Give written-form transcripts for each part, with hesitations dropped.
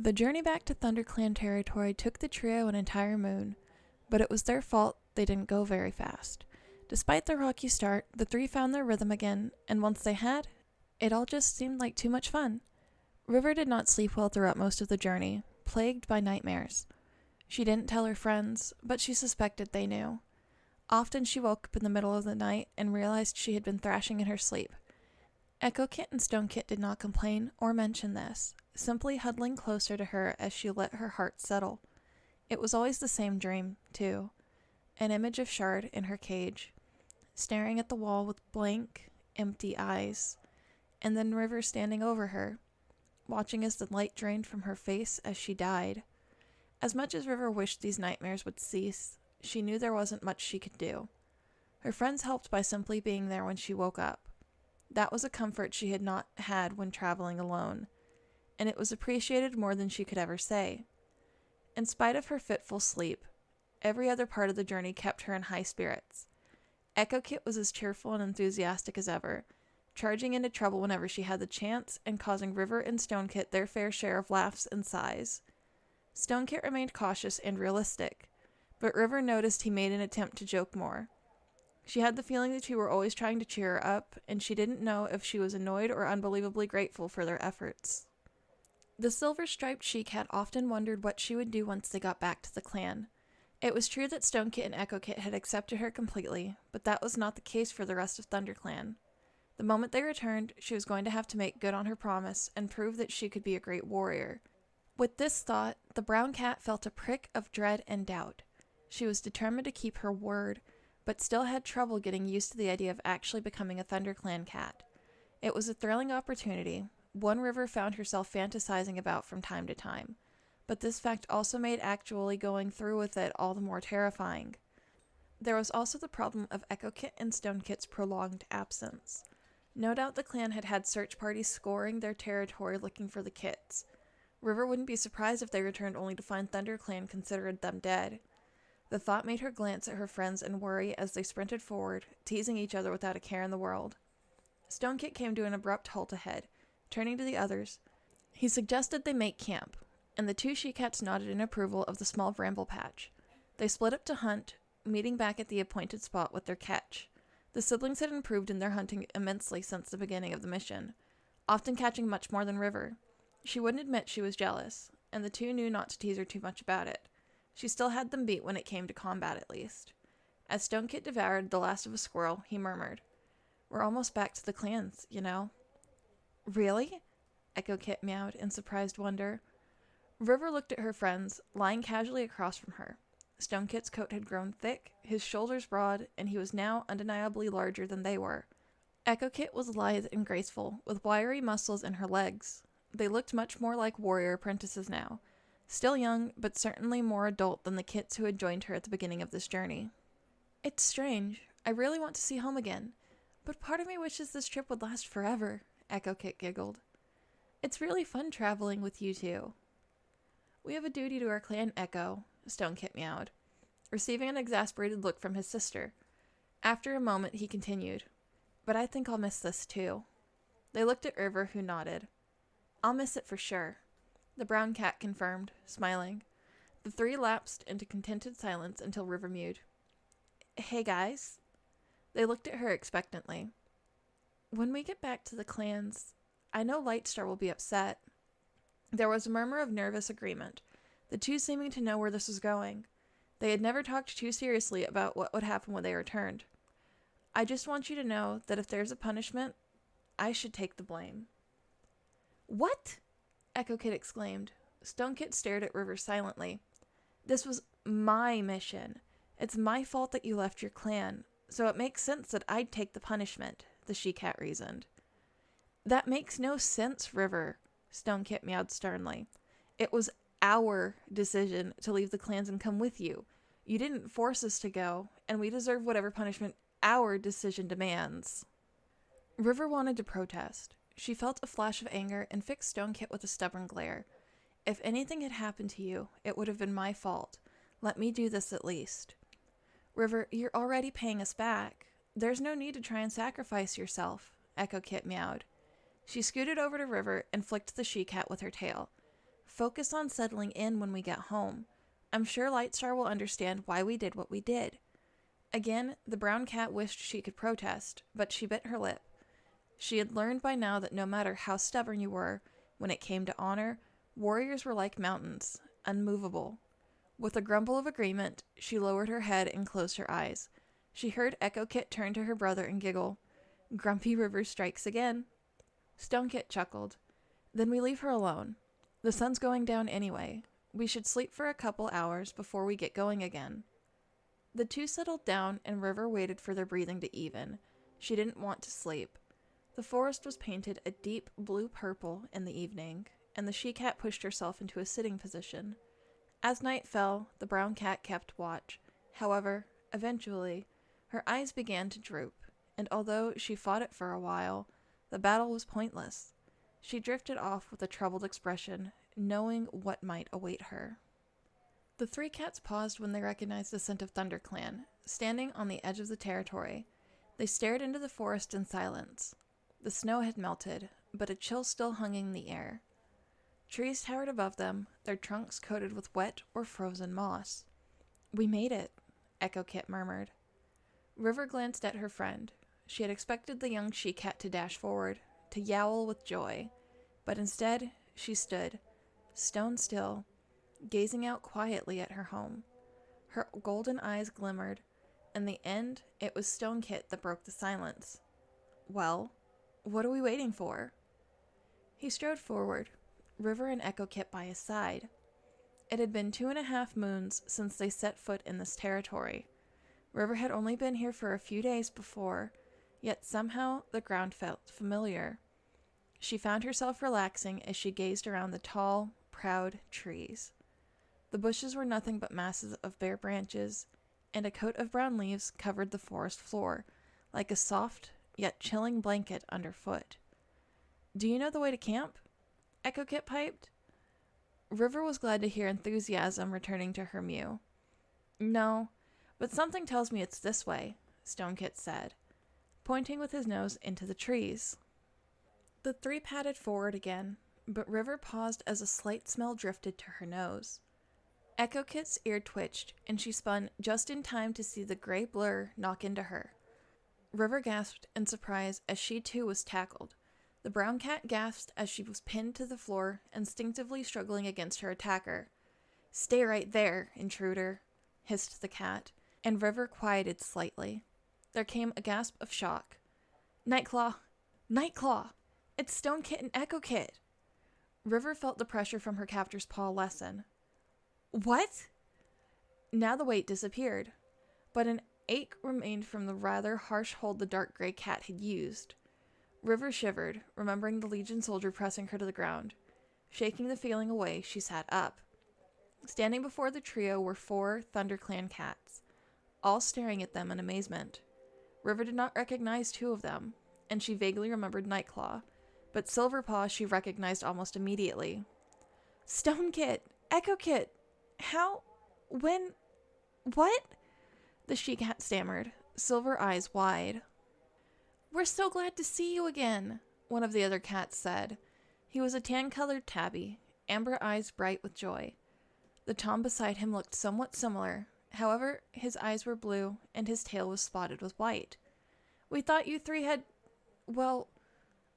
The journey back to ThunderClan territory took the trio an entire moon, but it was their fault they didn't go very fast. Despite their rocky start, the three found their rhythm again, and once they had, it all just seemed like too much fun. River did not sleep well throughout most of the journey, plagued by nightmares. She didn't tell her friends, but she suspected they knew. Often she woke up in the middle of the night and realized she had been thrashing in her sleep. Echo Kit and Stone Kit did not complain or mention this, simply huddling closer to her as she let her heart settle. It was always the same dream, too. An image of Shard in her cage, staring at the wall with blank, empty eyes, and then River standing over her, watching as the light drained from her face as she died. As much as River wished these nightmares would cease, she knew there wasn't much she could do. Her friends helped by simply being there when she woke up. That was a comfort she had not had when traveling alone, and it was appreciated more than she could ever say. In spite of her fitful sleep, every other part of the journey kept her in high spirits. Echo Kit was as cheerful and enthusiastic as ever, charging into trouble whenever she had the chance and causing River and Stone Kit their fair share of laughs and sighs. Stone Kit remained cautious and realistic, but River noticed he made an attempt to joke more. She had the feeling the two were always trying to cheer her up, and she didn't know if she was annoyed or unbelievably grateful for their efforts. The silver-striped she-cat often wondered what she would do once they got back to the clan. It was true that Stone Kit and Echo Kit had accepted her completely, but that was not the case for the rest of ThunderClan. The moment they returned, she was going to have to make good on her promise and prove that she could be a great warrior. With this thought, the brown cat felt a prick of dread and doubt. She was determined to keep her word, but still had trouble getting used to the idea of actually becoming a ThunderClan cat. It was a thrilling opportunity, one River found herself fantasizing about from time to time, but this fact also made actually going through with it all the more terrifying. There was also the problem of Echo Kit and Stone Kit's prolonged absence. No doubt the clan had had search parties scouring their territory looking for the kits. River wouldn't be surprised if they returned only to find ThunderClan considered them dead. The thought made her glance at her friends and worry as they sprinted forward, teasing each other without a care in the world. Stone Kit came to an abrupt halt ahead. Turning to the others, he suggested they make camp, and the two she-cats nodded in approval of the small bramble patch. They split up to hunt, meeting back at the appointed spot with their catch. The siblings had improved in their hunting immensely since the beginning of the mission, often catching much more than River. She wouldn't admit she was jealous, and the two knew not to tease her too much about it. She still had them beat when it came to combat, at least. As Stone Kit devoured the last of a squirrel, he murmured, "We're almost back to the clans, you know." "Really?" Echo Kit meowed in surprised wonder. River looked at her friends, lying casually across from her. Stone Kit's coat had grown thick, his shoulders broad, and he was now undeniably larger than they were. Echo Kit was lithe and graceful, with wiry muscles in her legs. They looked much more like warrior apprentices now. Still young, but certainly more adult than the kits who had joined her at the beginning of this journey. "It's strange. I really want to see home again, but part of me wishes this trip would last forever," Echo Kit giggled. "It's really fun traveling with you two." "We have a duty to our clan, Echo," Stone Kit meowed, receiving an exasperated look from his sister. After a moment, he continued, "But I think I'll miss this too." They looked at River, who nodded. "I'll miss it for sure," the brown cat confirmed, smiling. The three lapsed into contented silence until River mewed. "Hey guys." They looked at her expectantly. "When we get back to the clans, I know Lightstar will be upset." There was a murmur of nervous agreement, the two seeming to know where this was going. They had never talked too seriously about what would happen when they returned. "I just want you to know that if there's a punishment, I should take the blame." "What?" Echo Kit exclaimed. Stone Kit stared at River silently. "This was my mission. It's my fault that you left your clan, so it makes sense that I'd take the punishment," the she-cat reasoned. "That makes no sense, River," Stone Kit meowed sternly. "It was our decision to leave the clans and come with you. You didn't force us to go, and we deserve whatever punishment our decision demands." River wanted to protest. She felt a flash of anger and fixed Stone Kit with a stubborn glare. "If anything had happened to you, it would have been my fault. Let me do this at least." "River, you're already paying us back. There's no need to try and sacrifice yourself," Echo Kit meowed. She scooted over to River and flicked the she-cat with her tail. Focus on settling in when we get home. I'm sure Lightstar will understand why we did what we did. Again, the brown cat wished she could protest, but she bit her lip. She had learned by now that no matter how stubborn you were, when it came to honor, warriors were like mountains, unmovable. With a grumble of agreement, she lowered her head and closed her eyes. She heard Echo Kit turn to her brother and giggle. Grumpy River strikes again. Stone Kit chuckled. Then we leave her alone. The sun's going down anyway. We should sleep for a couple hours before we get going again. The two settled down and River waited for their breathing to even. She didn't want to sleep. The forest was painted a deep blue-purple in the evening, and the she-cat pushed herself into a sitting position. As night fell, the brown cat kept watch. However, eventually, her eyes began to droop, and although she fought it for a while, the battle was pointless. She drifted off with a troubled expression, knowing what might await her. The three cats paused when they recognized the scent of ThunderClan, standing on the edge of the territory. They stared into the forest in silence. The snow had melted, but a chill still hung in the air. Trees towered above them, their trunks coated with wet or frozen moss. "We made it," Echo Kit murmured. River glanced at her friend. She had expected the young she-cat to dash forward, to yowl with joy, but instead she stood, stone still, gazing out quietly at her home. Her golden eyes glimmered. In the end, it was Stone Kit that broke the silence. "Well, what are we waiting for?" He strode forward, River and Echo Kit by his side. It had been 2.5 moons since they set foot in this territory. River had only been here for a few days before, yet somehow the ground felt familiar. She found herself relaxing as she gazed around the tall, proud trees. The bushes were nothing but masses of bare branches, and a coat of brown leaves covered the forest floor, like a soft yet chilling blanket underfoot. "Do you know the way to camp?" Echo Kit piped. River was glad to hear enthusiasm returning to her mew. "No, but something tells me it's this way," Stone Kit said, pointing with his nose into the trees. The three padded forward again, but River paused as a slight smell drifted to her nose. Echo Kit's ear twitched, and she spun just in time to see the gray blur knock into her. River gasped in surprise as she too was tackled. The brown cat gasped as she was pinned to the floor, instinctively struggling against her attacker. "Stay right there, intruder," hissed the cat, and River quieted slightly. There came a gasp of shock. "Nightclaw! Nightclaw! It's Stone Kit and Echo Kit!" River felt the pressure from her captor's paw lessen. "What?" Now the weight disappeared, but an ache remained from the rather harsh hold the dark gray cat had used. River shivered, remembering the Legion soldier pressing her to the ground. Shaking the feeling away, she sat up. Standing before the trio were 4 ThunderClan cats, all staring at them in amazement. River did not recognize 2 of them, and she vaguely remembered Nightclaw, but Silverpaw she recognized almost immediately. "Stone Kit! Echo Kit! How? When? What?" The she-cat stammered, silver eyes wide. "We're so glad to see you again," one of the other cats said. He was a tan-colored tabby, amber eyes bright with joy. The tom beside him looked somewhat similar. However, his eyes were blue, and his tail was spotted with white. "We thought you 3 had... well,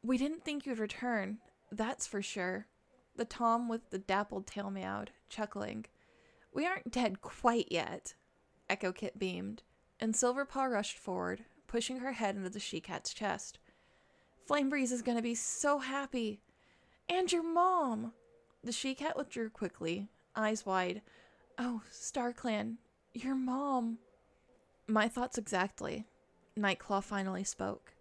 we didn't think you'd return, that's for sure." The tom with the dappled tail meowed, chuckling. "We aren't dead quite yet." Echo Kit beamed, and Silverpaw rushed forward, pushing her head into the she-cat's chest. "Flamebreeze is going to be so happy. And your mom!" The she-cat withdrew quickly, eyes wide. "Oh, StarClan, your mom." "My thoughts exactly." Nightclaw finally spoke.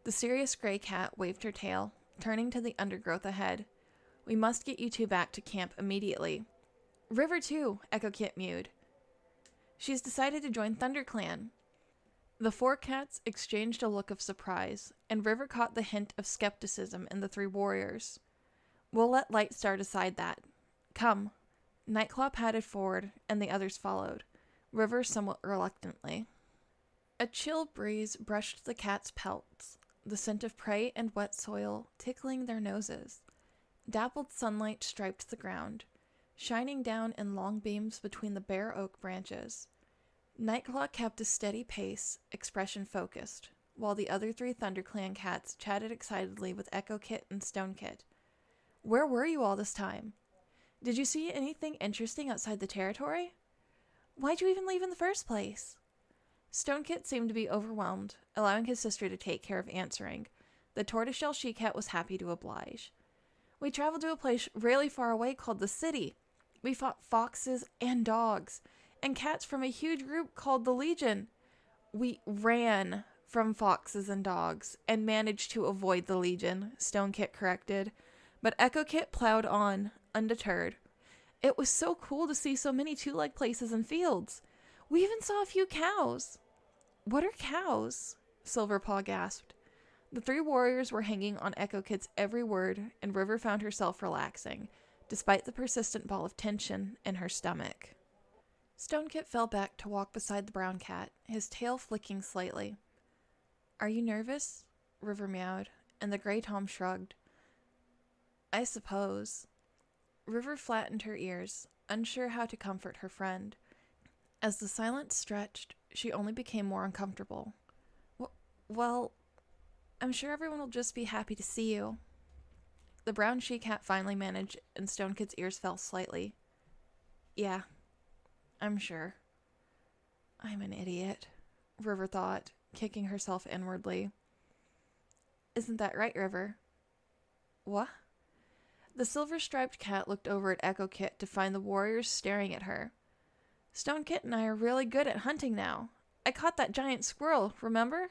The serious gray cat waved her tail, turning to the undergrowth ahead. "We must get you 2 back to camp immediately." "River too," Echo Kit mewed. "She's decided to join ThunderClan." The 4 cats exchanged a look of surprise, and River caught the hint of skepticism in the 3 warriors. "We'll let Lightstar decide that. Come." Nightclaw padded forward, and the others followed, River somewhat reluctantly. A chill breeze brushed the cats' pelts, the scent of prey and wet soil tickling their noses. Dappled sunlight striped the ground, shining down in long beams between the bare oak branches. Nightclaw kept a steady pace, expression focused, while the other 3 ThunderClan cats chatted excitedly with Echo Kit and Stone Kit. Where were you all this time? Did you see anything interesting outside the territory? Why'd you even leave in the first place? Stone Kit seemed to be overwhelmed, allowing his sister to take care of answering. The tortoiseshell she-cat was happy to oblige. We traveled to a place really far away called the city. We fought foxes and dogs, and cats from a huge group called the Legion. We ran from foxes and dogs, and managed to avoid the Legion, Stone Kit corrected. But Echo Kit plowed on, undeterred. It was so cool to see so many 2-leg places and fields. We even saw a few cows. What are cows? Silverpaw gasped. The 3 warriors were hanging on Echo Kit's every word, and River found herself relaxing, despite the persistent ball of tension in her stomach. Stone Kit fell back to walk beside the brown cat, his tail flicking slightly. Are you nervous? River meowed, and the gray Tom shrugged. I suppose. River flattened her ears, unsure how to comfort her friend. As the silence stretched, she only became more uncomfortable. Well, I'm sure everyone will just be happy to see you. The brown she-cat finally managed, and Stone Kit's ears fell slightly. Yeah, I'm sure. I'm an idiot, River thought, kicking herself inwardly. Isn't that right, River? What? The silver-striped cat looked over at Echo Kit to find the warriors staring at her. Stone Kit and I are really good at hunting now. I caught that giant squirrel, remember?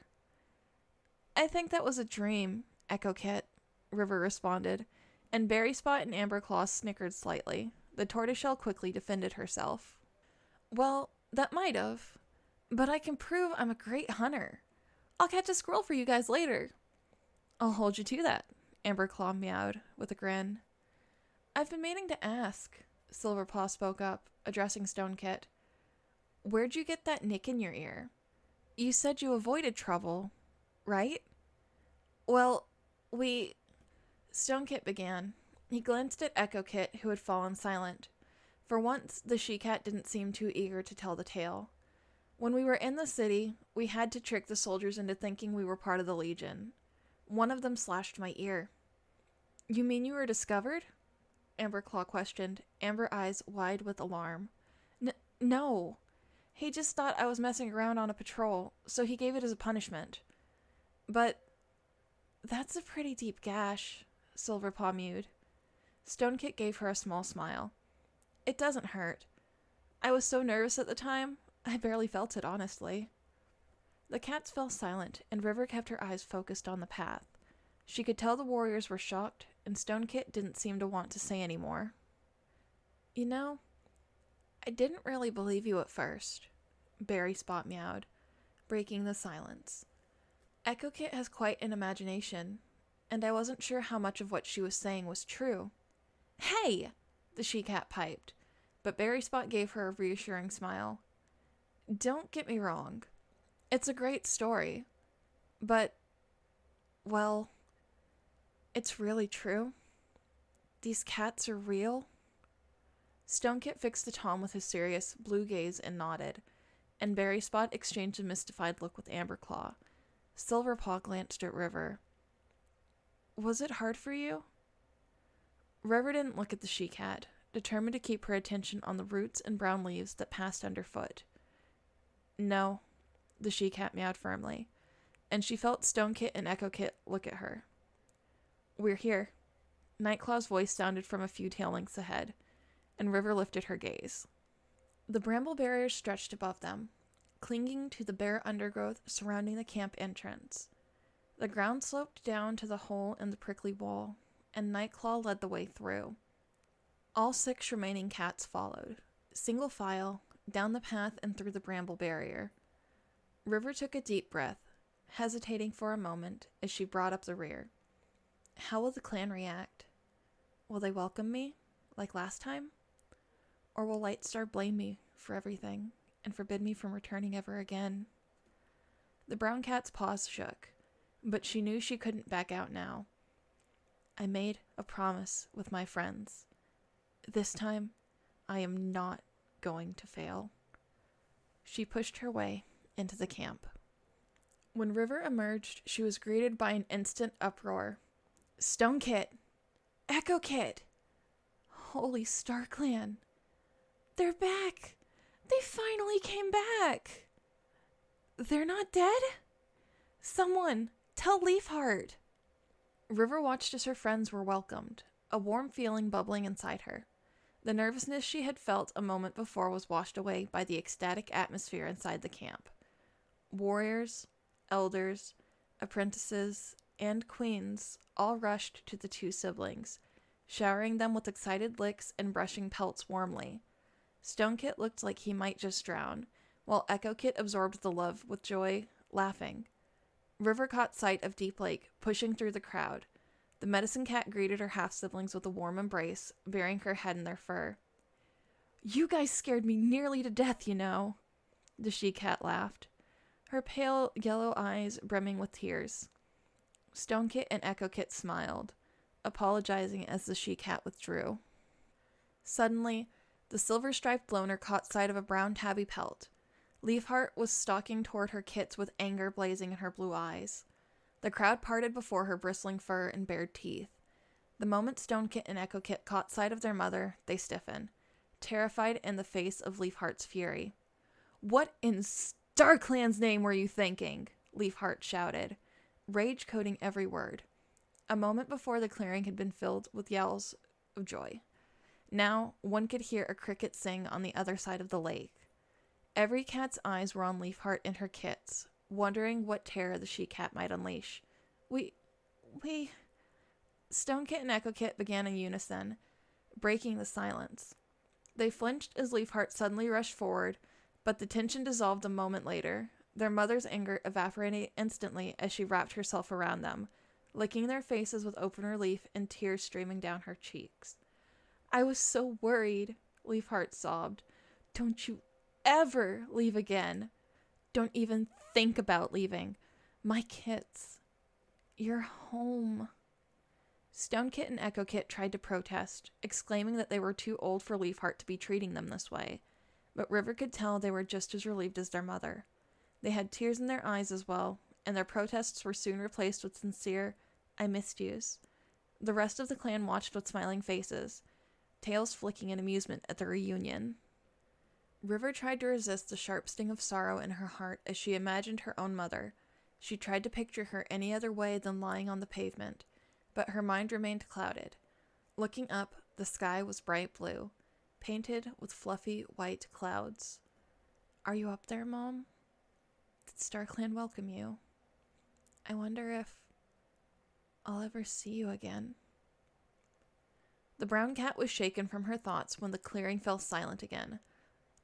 I think that was a dream, Echo Kit, River responded, and Berry Spot and Amber Claw snickered slightly. The tortoiseshell quickly defended herself. Well, that might have, but I can prove I'm a great hunter. I'll catch a squirrel for you guys later. I'll hold you to that, Amber Claw meowed with a grin. I've been meaning to ask, Silverpaw spoke up, addressing Stone Kit. Where'd you get that nick in your ear? You said you avoided trouble, right? Well, Stone Kit began. He glanced at Echo Kit, who had fallen silent. For once, the she-cat didn't seem too eager to tell the tale. When we were in the city, we had to trick the soldiers into thinking we were part of the Legion. One of them slashed my ear. You mean you were discovered? Amber Claw questioned, amber eyes wide with alarm. No. He just thought I was messing around on a patrol, so he gave it as a punishment. But that's a pretty deep gash, Silverpaw mewed. Stone Kit gave her a small smile. It doesn't hurt. I was so nervous at the time, I barely felt it, honestly. The cats fell silent, and River kept her eyes focused on the path. She could tell the warriors were shocked, and Stone Kit didn't seem to want to say any more. You know, I didn't really believe you at first, Berry Spot meowed, breaking the silence. Echo Kit has quite an imagination, and I wasn't sure how much of what she was saying was true. Hey! The she-cat piped, but Berry Spot gave her a reassuring smile. Don't get me wrong. It's a great story. But, well, it's really true. These cats are real. Stone Kit fixed the Tom with his serious blue gaze and nodded, and Berry Spot exchanged a mystified look with Amber Claw. Silverpaw glanced at River. Was it hard for you? River didn't look at the she-cat, determined to keep her attention on the roots and brown leaves that passed underfoot. No, the she-cat meowed firmly, and she felt Stone Kit and Echo Kit look at her. We're here. Nightclaw's voice sounded from a few tail lengths ahead, and River lifted her gaze. The bramble barriers stretched above them, clinging to the bare undergrowth surrounding the camp entrance. The ground sloped down to the hole in the prickly wall, and Nightclaw led the way through. All 6 remaining cats followed, single file, down the path and through the bramble barrier. River took a deep breath, hesitating for a moment as she brought up the rear. How will the clan react? Will they welcome me, like last time? Or will Lightstar blame me for everything and forbid me from returning ever again? The brown cat's paws shook, but she knew she couldn't back out now. I made a promise with my friends. This time, I am not going to fail. She pushed her way into the camp. When River emerged, she was greeted by an instant uproar. Stone Kit! Echo Kit! Holy Star Clan! They're back! They finally came back! They're not dead? Someone, tell Leafheart! River watched as her friends were welcomed, a warm feeling bubbling inside her. The nervousness she had felt a moment before was washed away by the ecstatic atmosphere inside the camp. Warriors, elders, apprentices, and queens all rushed to the two siblings, showering them with excited licks and brushing pelts warmly. Stone Kit looked like he might just drown, while Echo Kit absorbed the love with joy, laughing. River caught sight of Deep Lake, pushing through the crowd. The medicine cat greeted her half-siblings with a warm embrace, burying her head in their fur. You guys scared me nearly to death, you know, the she-cat laughed, her pale yellow eyes brimming with tears. Stone Kit and Echo Kit smiled, apologizing as the she-cat withdrew. Suddenly, the silver-striped loner caught sight of a brown tabby pelt. Leafheart was stalking toward her kits with anger blazing in her blue eyes. The crowd parted before her bristling fur and bared teeth. The moment Stone Kit and Echo Kit caught sight of their mother, they stiffened, terrified in the face of Leafheart's fury. What in StarClan's name were you thinking? Leafheart shouted, rage coating every word. A moment before, the clearing had been filled with yells of joy. Now, one could hear a cricket sing on the other side of the lake. Every cat's eyes were on Leafheart and her kits, wondering what terror the she-cat might unleash. We... Stone Kit and Echo Kit began in unison, breaking the silence. They flinched as Leafheart suddenly rushed forward, but the tension dissolved a moment later. Their mother's anger evaporated instantly as she wrapped herself around them, licking their faces with open relief and tears streaming down her cheeks. I was so worried, Leafheart sobbed. Don't you ever leave again. Don't even think about leaving. My kits. You're home. Stone Kit and Echo Kit tried to protest, exclaiming that they were too old for Leafheart to be treating them this way, but River could tell they were just as relieved as their mother. They had tears in their eyes as well, and their protests were soon replaced with sincere, I missed yous. The rest of the clan watched with smiling faces, tails flicking in amusement at the reunion. River tried to resist the sharp sting of sorrow in her heart as she imagined her own mother. She tried to picture her any other way than lying on the pavement, but her mind remained clouded. Looking up, the sky was bright blue, painted with fluffy white clouds. Are you up there, Mom? Did StarClan welcome you? I wonder if I'll ever see you again. The brown cat was shaken from her thoughts when the clearing fell silent again.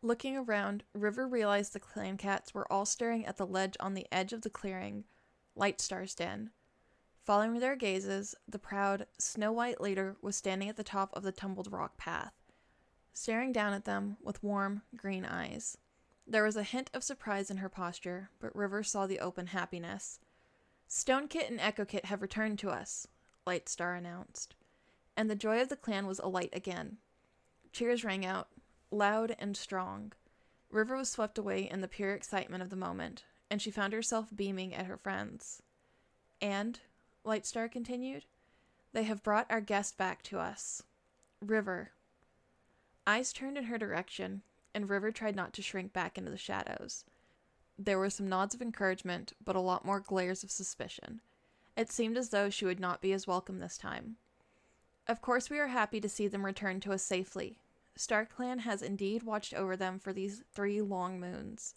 Looking around, River realized the clan cats were all staring at the ledge on the edge of the clearing, Lightstar's den. Following their gazes, the proud, snow-white leader was standing at the top of the tumbled rock path, staring down at them with warm, green eyes. There was a hint of surprise in her posture, but River saw the open happiness. Stone Kit and Echo Kit have returned to us, Lightstar announced, and the joy of the clan was alight again. Cheers rang out, loud and strong. River was swept away in the pure excitement of the moment, and she found herself beaming at her friends. And, Lightstar continued, they have brought our guest back to us. River. Eyes turned in her direction, and River tried not to shrink back into the shadows. There were some nods of encouragement, but a lot more glares of suspicion. It seemed as though she would not be as welcome this time. Of course we are happy to see them return to us safely. StarClan has indeed watched over them for these 3 long moons.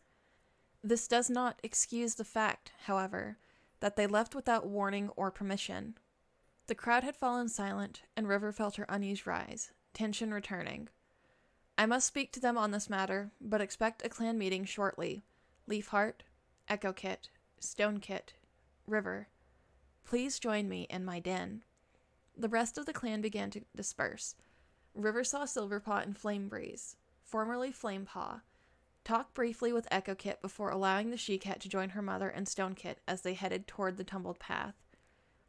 This does not excuse the fact, however, that they left without warning or permission. The crowd had fallen silent, and River felt her unease rise, tension returning. I must speak to them on this matter, but expect a clan meeting shortly. Leafheart, Echo Kit, Stone Kit, River. Please join me in my den. The rest of the clan began to disperse. River saw Silverpaw and Flamebreeze, formerly Flamepaw, talk briefly with Echo Kit before allowing the she-cat to join her mother and Stone Kit as they headed toward the tumbled path.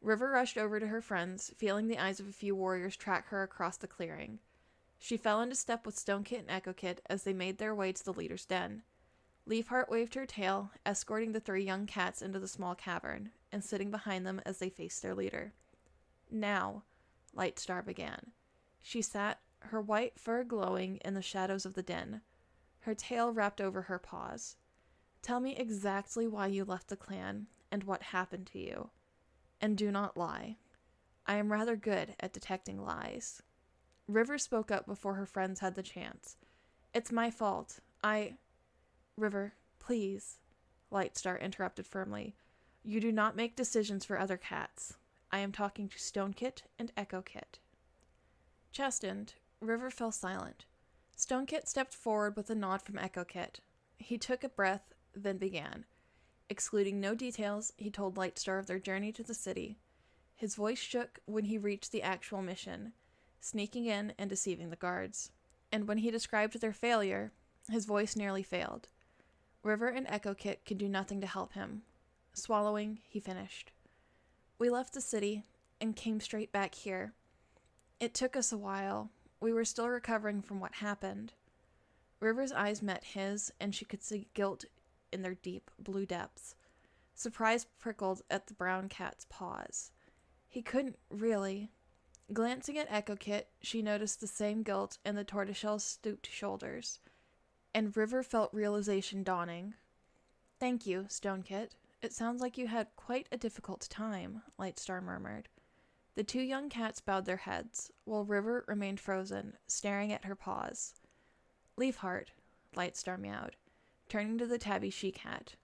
River rushed over to her friends, feeling the eyes of a few warriors track her across the clearing. She fell into step with Stonekit and Echo Kit as they made their way to the leader's den. Leafheart waved her tail, escorting the 3 young cats into the small cavern, and sitting behind them as they faced their leader. "Now," Lightstar began. She sat, her white fur glowing in the shadows of the den, her tail wrapped over her paws. "Tell me exactly why you left the clan, and what happened to you. And do not lie. I am rather good at detecting lies." River spoke up before her friends had the chance. "It's my fault. River, please," Lightstar interrupted firmly. "You do not make decisions for other cats. I am talking to Stonekit and Echo Kit." Chastened, River fell silent. Stonekit stepped forward with a nod from Echo Kit. He took a breath, then began. Excluding no details, he told Lightstar of their journey to the city. His voice shook when he reached the actual mission, sneaking in and deceiving the guards. And when he described their failure, his voice nearly failed. River and Echo Kit could do nothing to help him. Swallowing, he finished. "We left the city and came straight back here. It took us a while. We were still recovering from what happened." River's eyes met his, and she could see guilt in their deep blue depths. Surprise prickled at the brown cat's paws. He couldn't really. Glancing at Echo Kit, she noticed the same guilt in the tortoiseshell's stooped shoulders, and River felt realization dawning. "Thank you, Stonekit. It sounds like you had quite a difficult time," Lightstar murmured. The 2 young cats bowed their heads, while River remained frozen, staring at her paws. "Leafheart," Lightstar meowed, turning to the tabby she-cat.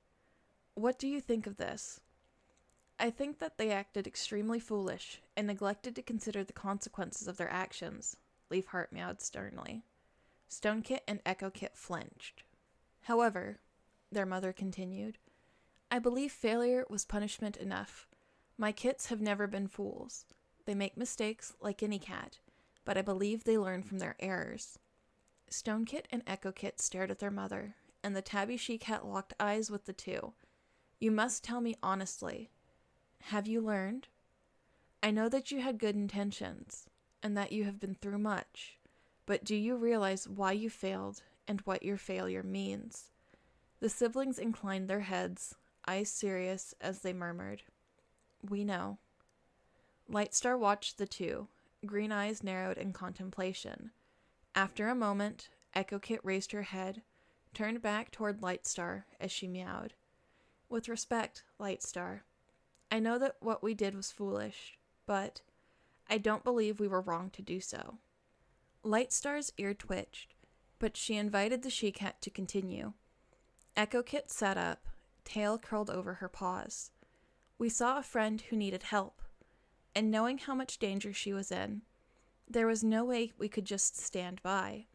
"What do you think of this?" "I think that they acted extremely foolish and neglected to consider the consequences of their actions," Leafheart meowed sternly. Stonekit and Echo Kit flinched. "However," their mother continued, "I believe failure was punishment enough. My kits have never been fools. They make mistakes like any cat, but I believe they learn from their errors." Stonekit and Echo Kit stared at their mother, and the tabby she-cat locked eyes with the 2. "You must tell me honestly. Have you learned? I know that you had good intentions, and that you have been through much, but do you realize why you failed and what your failure means?" The siblings inclined their heads, eyes serious, as they murmured, "We know." Lightstar watched the 2, green eyes narrowed in contemplation. After a moment, Echo Kit raised her head, turned back toward Lightstar as she meowed. "With respect, Lightstar, I know that what we did was foolish, but I don't believe we were wrong to do so." Lightstar's ear twitched, but she invited the she-cat to continue. Echo Kit sat up, tail curled over her paws. "We saw a friend who needed help, and knowing how much danger she was in, there was no way we could just stand by.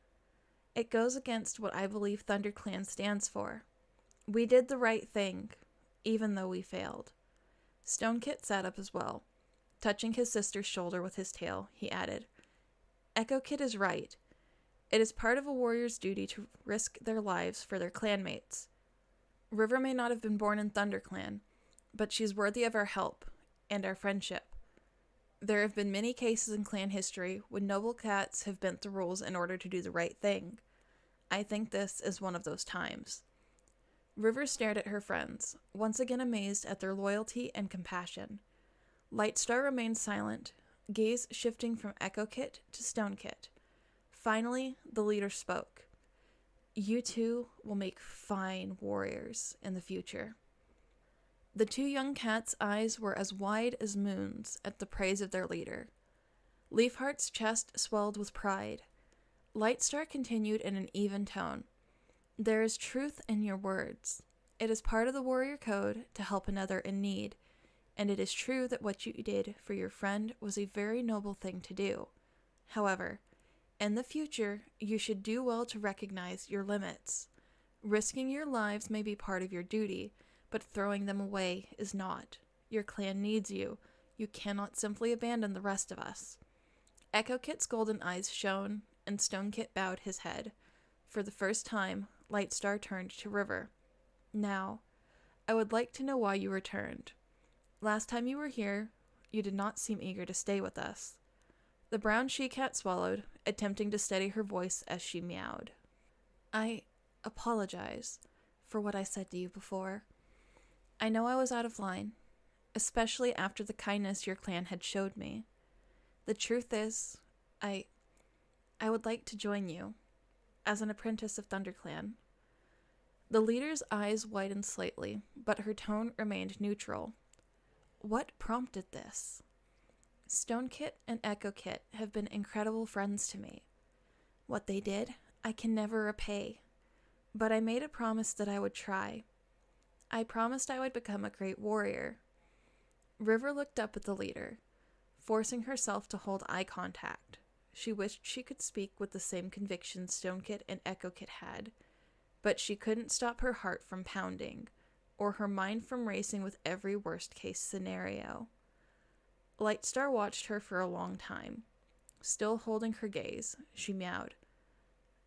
It goes against what I believe ThunderClan stands for. We did the right thing, even though we failed." Stonekit sat up as well. Touching his sister's shoulder with his tail, he added, "Echo Kit is right. It is part of a warrior's duty to risk their lives for their clanmates. River may not have been born in ThunderClan, but she's worthy of our help and our friendship. There have been many cases in clan history when noble cats have bent the rules in order to do the right thing. I think this is one of those times." River stared at her friends, once again amazed at their loyalty and compassion. Lightstar remained silent, gaze shifting from Echo Kit to Stonekit. Finally, the leader spoke. "You 2 will make fine warriors in the future." The 2 young cats' eyes were as wide as moons at the praise of their leader. Leafheart's chest swelled with pride. Lightstar continued in an even tone. "There is truth in your words. It is part of the warrior code to help another in need, and it is true that what you did for your friend was a very noble thing to do. However, in the future, you should do well to recognize your limits. Risking your lives may be part of your duty, but throwing them away is not. Your clan needs you. You cannot simply abandon the rest of us." Echo Kit's golden eyes shone, and Stonekit bowed his head. For the first time, Lightstar turned to River. "Now, I would like to know why you returned. Last time you were here, You did not seem eager to stay with us." The brown she-cat swallowed, attempting to steady her voice as she meowed. "I apologize for what I said to you before. I know I was out of line, especially after the kindness your clan had showed me. The truth is, I would like to join you as an apprentice of ThunderClan." The leader's eyes widened slightly, but her tone remained neutral. "What prompted this? StoneKit and EchoKit have been incredible friends to me. What they did, I can never repay. But I made a promise that I would try. I promised I would become a great warrior." River looked up at the leader, forcing herself to hold eye contact. She wished she could speak with the same conviction StoneKit and EchoKit had, but she couldn't stop her heart from pounding, or her mind from racing with every worst-case scenario. Lightstar watched her for a long time. Still holding her gaze, she meowed.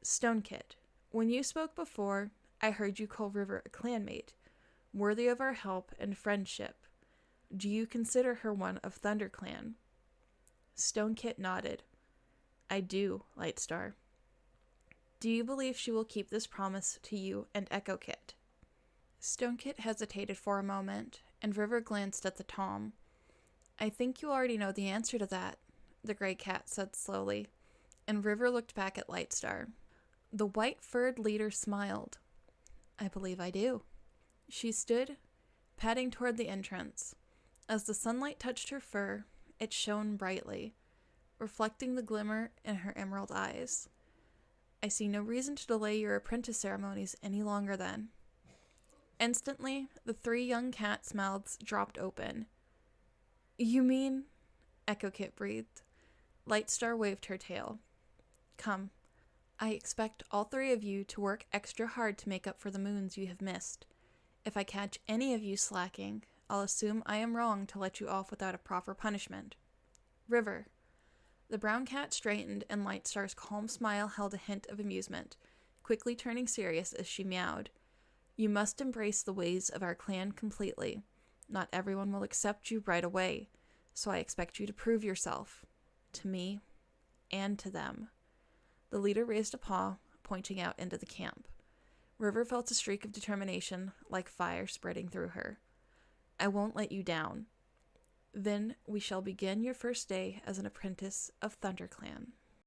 "StoneKit, when you spoke before, I heard you call River a clanmate, worthy of our help and friendship. Do you consider her one of ThunderClan?" StoneKit nodded. "I do, Lightstar." "Do you believe she will keep this promise to you and EchoKit?" StoneKit hesitated for a moment, and River glanced at the Tom. "I think you already know the answer to that," the gray cat said slowly, and River looked back at Lightstar. The white-furred leader smiled. "I believe I do." She stood, padding toward the entrance. As the sunlight touched her fur, it shone brightly, reflecting the glimmer in her emerald eyes. "I see no reason to delay your apprentice ceremonies any longer then." Instantly, the three young cats' mouths dropped open. "You mean?" EchoKit breathed. Lightstar waved her tail. "Come. I expect all three of you to work extra hard to make up for the moons you have missed. If I catch any of you slacking, I'll assume I am wrong to let you off without a proper punishment. River." The brown cat straightened, and Lightstar's calm smile held a hint of amusement, quickly turning serious as she meowed. "You must embrace the ways of our clan completely. Not everyone will accept you right away, so I expect you to prove yourself. To me, and to them." The leader raised a paw, pointing out into the camp. River felt a streak of determination, like fire spreading through her. "I won't let you down. Then we shall begin your first day as an apprentice of ThunderClan."